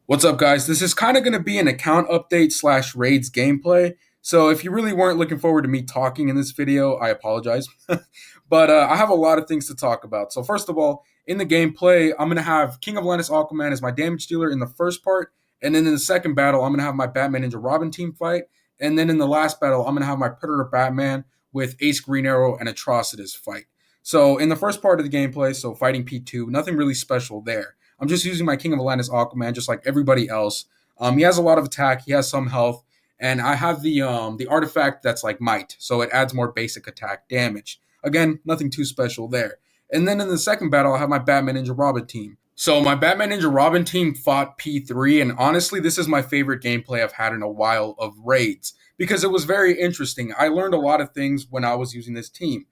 What's up, guys? This is kind of going to be an account update slash raids gameplay. So if you really weren't looking forward to me talking in this video, I apologize. But I have a lot of things to talk about. So first of all, in the gameplay, I'm going to have King of Atlantis Aquaman as my damage dealer in the first part. And then in the second battle, I'm going to have my Batman Ninja Robin team fight. And then in the last battle, I'm going to have my Predator Batman with Ace Green Arrow and Atrocitus fight. So in the first part of the gameplay, so fighting P2, nothing really special there. I'm just using my King of Atlantis Aquaman, just like everybody else. He has a lot of attack. He has some health, and I have the artifact that's like might, so it adds more basic attack damage. Again, nothing too special there. And then in the second battle, I have my Batman Ninja Robin team. So my Batman Ninja Robin team fought P3, and honestly, this is my favorite gameplay I've had in a while of raids because it was very interesting. I learned a lot of things when I was using this team.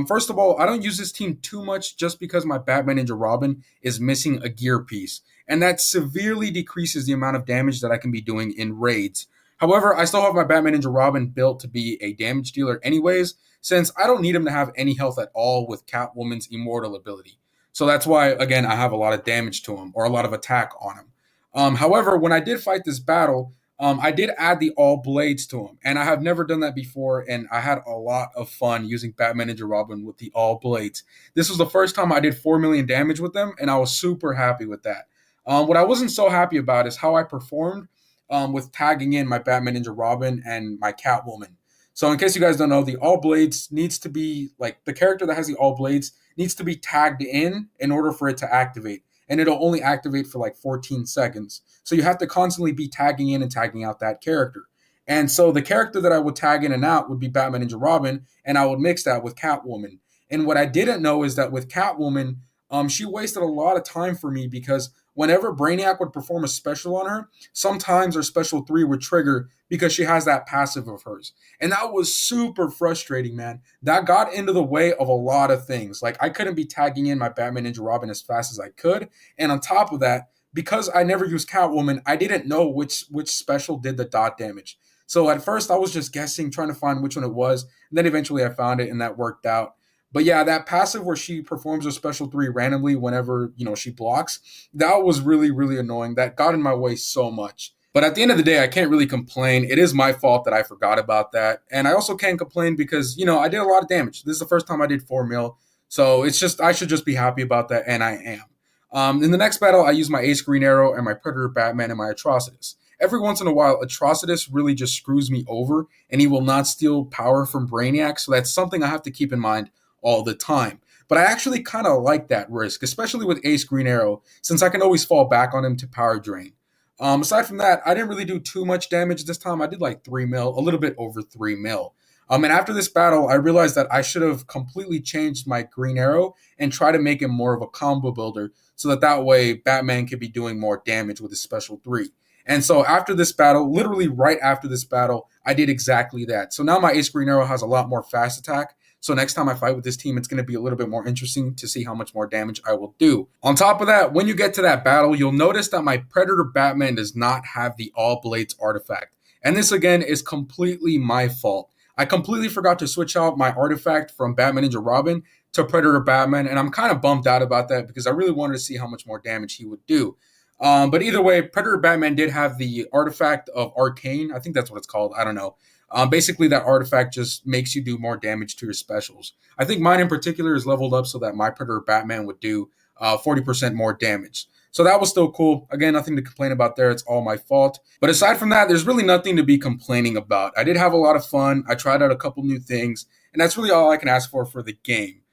First of all, I don't use this team too much just because my Batman Ninja Robin is missing a gear piece, and that severely decreases the amount of damage that I can be doing in raids. However, I still have my Batman Ninja Robin built to be a damage dealer anyways, since I don't need him to have any health at all with Catwoman's immortal ability. So that's why, again, I have a lot of damage to him or a lot of attack on him. However, when I did fight this battle, I did add the all blades to him, and I have never done that before, and I had a lot of fun using Batman Ninja Robin with the all blades. This was the first time I did 4 million damage with them, and I was super happy with that. What I wasn't so happy about is how I performed with tagging in my Batman Ninja Robin and my Catwoman. So in case you guys don't know, the all blades needs to be like the character that has the all blades needs to be tagged in order for it to activate, and it'll only activate for like 14 seconds. So you have to constantly be tagging in and tagging out that character. And so the character that I would tag in and out would be Batman Ninja Robin, and I would mix that with Catwoman. And what I didn't know is that with Catwoman, she wasted a lot of time for me because whenever Brainiac would perform a special on her, sometimes her special 3 would trigger because she has that passive of hers. And that was super frustrating, man. That got into the way of a lot of things. Like I couldn't be tagging in my Batman Ninja Robin as fast as I could. And on top of that, because I never used Catwoman, I didn't know which special did the dot damage. So at first I was just guessing, trying to find which one it was. And then eventually I found it and that worked out. But yeah, that passive where she performs a special 3 randomly whenever, she blocks, that was really, really annoying. That got in my way so much. But at the end of the day, I can't really complain. It is my fault that I forgot about that. And I also can't complain because, I did a lot of damage. This is the first time I did 4 mil. So it's just, I should just be happy about that. And I am. In the next battle, I use my Ace Green Arrow and my Predator Batman and my Atrocitus. Every once in a while, Atrocitus really just screws me over and he will not steal power from Brainiac. So that's something I have to keep in mind all the time. But I actually kind of like that risk, especially with Ace Green Arrow, since I can always fall back on him to power drain. Aside from that, I didn't really do too much damage this time. I did like 3 mil, a little bit over 3 mil. And after this battle, I realized that I should have completely changed my Green Arrow and try to make him more of a combo builder so that way Batman could be doing more damage with his special 3. And so after this battle, literally right after this battle, I did exactly that. So now my Ace Green Arrow has a lot more fast attack. So next time I fight with this team, it's going to be a little bit more interesting to see how much more damage I will do. On top of that, when you get to that battle, you'll notice that my Predator Batman does not have the All Blades artifact. And this again is completely my fault. I completely forgot to switch out my artifact from Batman Ninja Robin to Predator Batman, and I'm kind of bummed out about that because I really wanted to see how much more damage he would do. But either way, Predator Batman did have the artifact of Arcane. I think that's what it's called. I don't know. Basically, that artifact just makes you do more damage to your specials. I think mine in particular is leveled up so that my Predator Batman would do 40% more damage. So that was still cool. Again, nothing to complain about there. It's all my fault. But aside from that, there's really nothing to be complaining about. I did have a lot of fun. I tried out a couple new things, and that's really all I can ask for the game.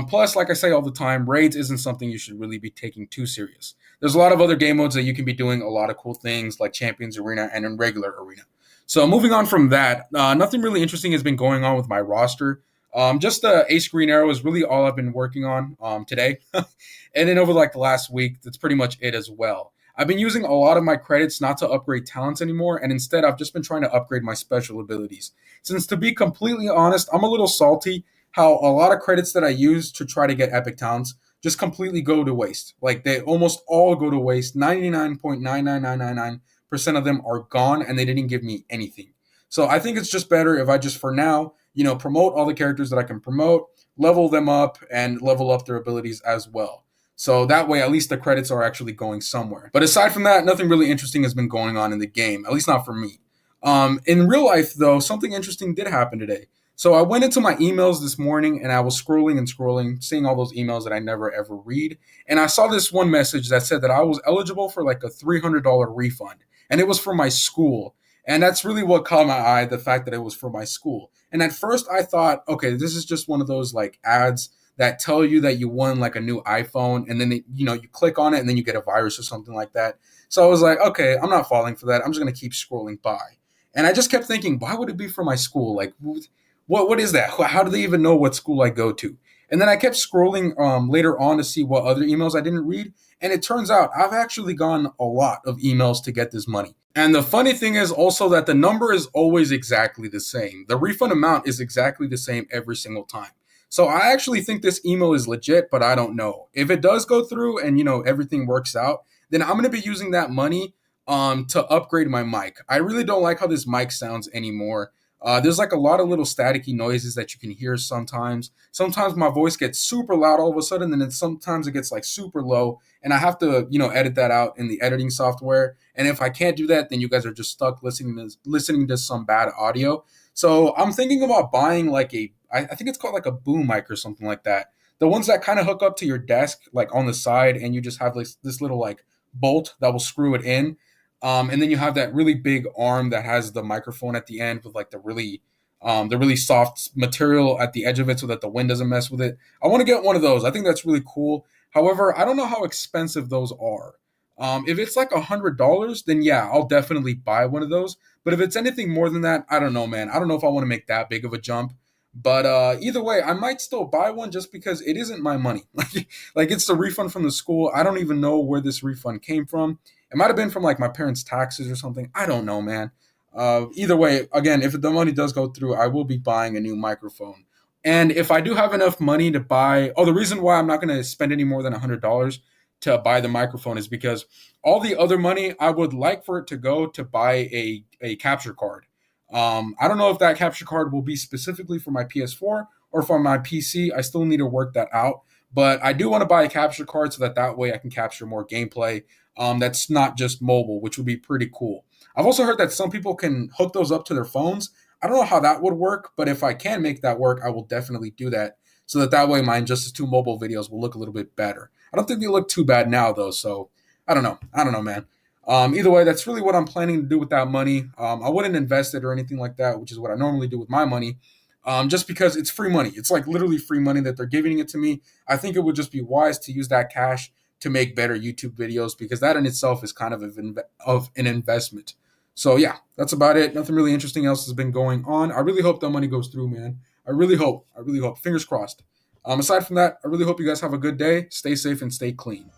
Plus, like I say all the time, raids isn't something you should really be taking too serious. There's a lot of other game modes that you can be doing a lot of cool things like Champions Arena and in regular arena. So moving on from that, nothing really interesting has been going on with my roster. Just Ace Green Arrow is really all I've been working on today. And then over like the last week, that's pretty much it as well. I've been using a lot of my credits not to upgrade talents anymore, and instead I've just been trying to upgrade my special abilities. Since to be completely honest, I'm a little salty how a lot of credits that I use to try to get epic talents just completely go to waste. Like they almost all go to waste. 99.99999% of them are gone and they didn't give me anything. So I think it's just better if I just for now, promote all the characters that I can promote, level them up and level up their abilities as well. So that way, at least the credits are actually going somewhere. But aside from that, nothing really interesting has been going on in the game, at least not for me. In real life, though, something interesting did happen today. So I went into my emails this morning and I was scrolling and scrolling, seeing all those emails that I never ever read. And I saw this one message that said that I was eligible for like a $300 refund. And it was for my school. And that's really what caught my eye, the fact that it was for my school. And at first I thought, okay, this is just one of those like ads that tell you that you won like a new iPhone, and then you click on it and then you get a virus or something like that. So I was like, okay, I'm not falling for that. I'm just gonna keep scrolling by. And I just kept thinking, why would it be for my school? Like, what is that? How do they even know what school I go to? And then I kept scrolling later on to see what other emails I didn't read. And it turns out I've actually gotten a lot of emails to get this money. And the funny thing is also that the number is always exactly the same. The refund amount is exactly the same every single time. So I actually think this email is legit, but I don't know. If it does go through and everything works out, then I'm going to be using that money to upgrade my mic. I really don't like how this mic sounds anymore. There's like a lot of little staticky noises that you can hear sometimes. Sometimes my voice gets super loud all of a sudden, and then sometimes it gets like super low, and I have to, edit that out in the editing software. And if I can't do that, then you guys are just stuck listening to some bad audio. So I'm thinking about buying like I think it's called like a boom mic or something like that. The ones that kind of hook up to your desk, like on the side, and you just have like this little like bolt that will screw it in. And then you have that really big arm that has the microphone at the end with like the really soft material at the edge of it so that the wind doesn't mess with it. I want to get one of those. I think that's really cool. However, I don't know how expensive those are. If it's like $100, then yeah, I'll definitely buy one of those. But if it's anything more than that, I don't know, man. I don't know if I want to make that big of a jump. But either way, I might still buy one just because it isn't my money. Like it's the refund from the school. I don't even know where this refund came from. It might have been from like my parents' taxes or something. I don't know, man. Either way, again, if the money does go through, I will be buying a new microphone. And if I do have enough money to buy, the reason why I'm not going to spend any more than $100 to buy the microphone is because all the other money I would like for it to go to buy a capture card. I don't know if that capture card will be specifically for my PS4 or for my PC. I still need to work that out. But I do want to buy a capture card so that way I can capture more gameplay that's not just mobile, which would be pretty cool. I've also heard that some people can hook those up to their phones. I don't know how that would work, but if I can make that work, I will definitely do that so that way my Injustice 2 mobile videos will look a little bit better. I don't think they look too bad now, though, so I don't know. I don't know, man. Either way, that's really what I'm planning to do with that money. I wouldn't invest it or anything like that, which is what I normally do with my money, just because it's free money. It's like literally free money that they're giving it to me. I think it would just be wise to use that cash to make better YouTube videos because that in itself is kind of an investment. So yeah, that's about it. Nothing really interesting else has been going on. I really hope that money goes through, man. I really hope. I really hope. Fingers crossed. Aside from that, I really hope you guys have a good day. Stay safe and stay clean.